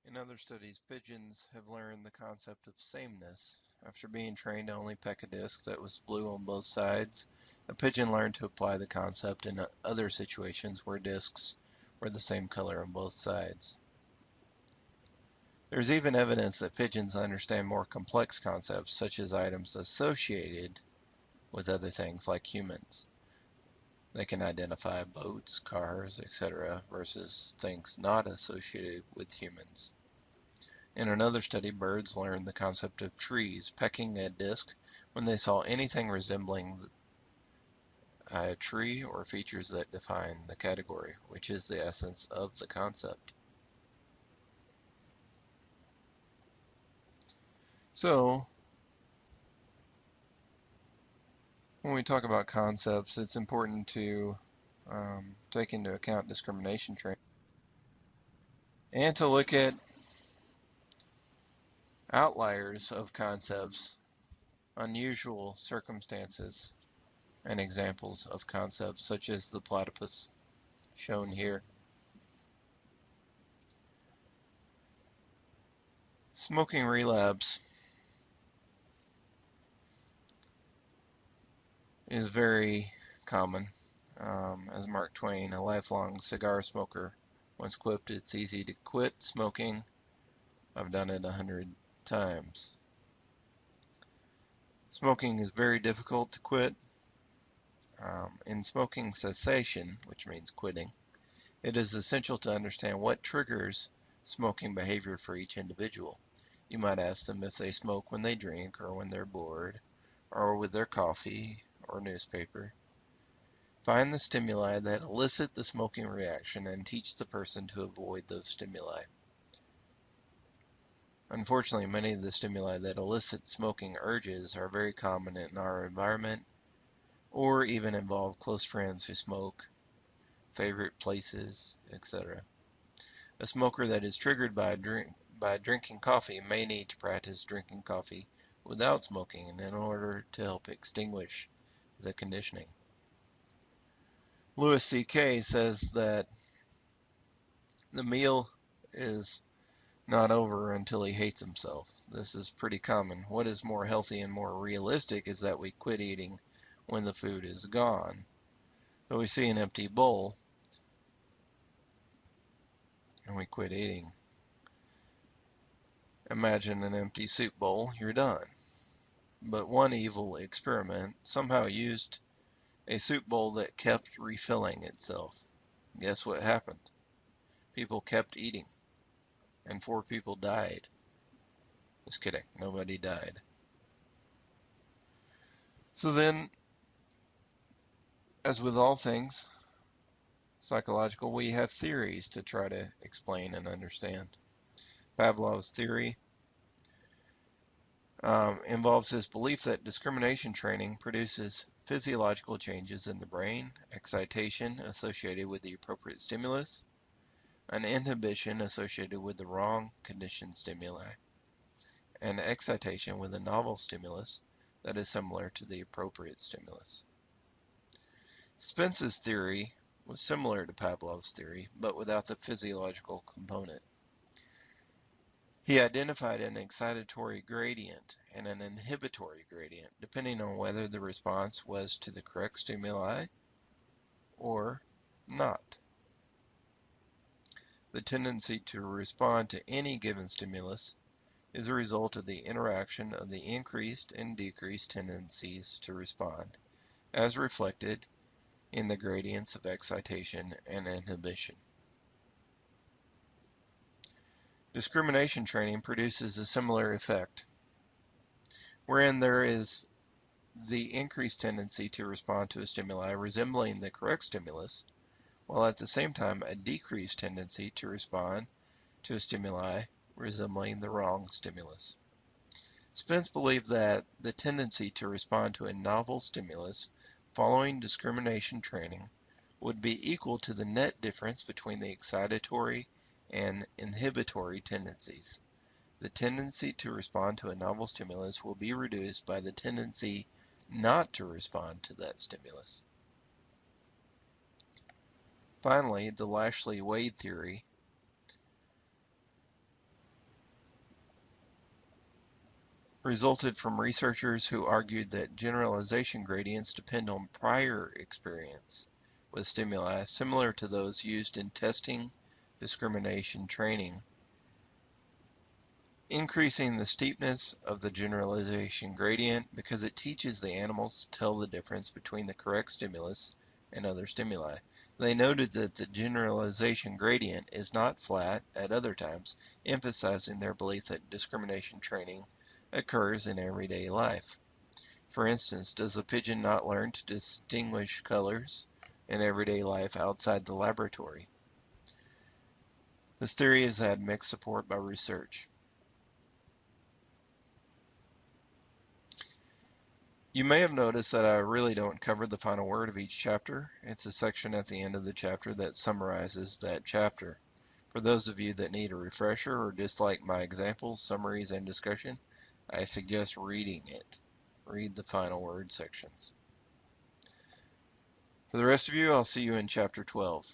In other studies, pigeons have learned the concept of sameness. After being trained to only peck a disc that was blue on both sides, a pigeon learned to apply the concept in other situations where discs were the same color on both sides. There's even evidence that pigeons understand more complex concepts, such as items associated with other things like humans. They can identify boats, cars, etc., versus things not associated with humans. In another study, birds learned the concept of trees, pecking a disc when they saw anything resembling a tree or features that define the category, which is the essence of the concept. So, when we talk about concepts, it's important to take into account discrimination training and to look at outliers of concepts, unusual circumstances, and examples of concepts such as the platypus shown here. Smoking relapse is very common. As Mark Twain, a lifelong cigar smoker, once quipped, "It's easy to quit smoking. I've done it 100 times." Smoking is very difficult to quit. In smoking cessation, which means quitting, it is essential to understand what triggers smoking behavior for each individual. You might ask them if they smoke when they drink or when they're bored, or with their coffee or newspaper. Find the stimuli that elicit the smoking reaction and teach the person to avoid those stimuli. Unfortunately, many of the stimuli that elicit smoking urges are very common in our environment or even involve close friends who smoke, favorite places, etc. A smoker that is triggered by drinking coffee may need to practice drinking coffee without smoking in order to help extinguish the conditioning. Louis C.K. says that the meal is not over until he hates himself. This is pretty common. What is more healthy and more realistic is that we quit eating when the food is gone. So we see an empty bowl and we quit eating. Imagine an empty soup bowl, you're done. But one evil experiment somehow used a soup bowl that kept refilling itself. Guess what happened? People kept eating, and 4 people died. Just kidding, nobody died. So then, as with all things psychological, we have theories to try to explain and understand. Pavlov's theory involves his belief that discrimination training produces physiological changes in the brain, excitation associated with the appropriate stimulus, an inhibition associated with the wrong conditioned stimuli, and excitation with a novel stimulus that is similar to the appropriate stimulus. Spence's theory was similar to Pavlov's theory, but without the physiological component. He identified an excitatory gradient and an inhibitory gradient, depending on whether the response was to the correct stimuli or not. The tendency to respond to any given stimulus is a result of the interaction of the increased and decreased tendencies to respond, as reflected in the gradients of excitation and inhibition. Discrimination training produces a similar effect, wherein there is the increased tendency to respond to a stimuli resembling the correct stimulus, while at the same time a decreased tendency to respond to a stimuli resembling the wrong stimulus. Spence believed that the tendency to respond to a novel stimulus following discrimination training would be equal to the net difference between the excitatory and inhibitory tendencies. The tendency to respond to a novel stimulus will be reduced by the tendency not to respond to that stimulus. Finally, the Lashley-Wade theory resulted from researchers who argued that generalization gradients depend on prior experience with stimuli similar to those used in testing discrimination training. Increasing the steepness of the generalization gradient because it teaches the animals to tell the difference between the correct stimulus and other stimuli. They noted that the generalization gradient is not flat at other times, emphasizing their belief that discrimination training occurs in everyday life. For instance, does the pigeon not learn to distinguish colors in everyday life outside the laboratory? This theory has had mixed support by research. You may have noticed that I really don't cover the final word of each chapter. It's a section at the end of the chapter that summarizes that chapter. For those of you that need a refresher or dislike my examples, summaries, and discussion, I suggest reading it. Read the final word sections. For the rest of you, I'll see you in chapter 12.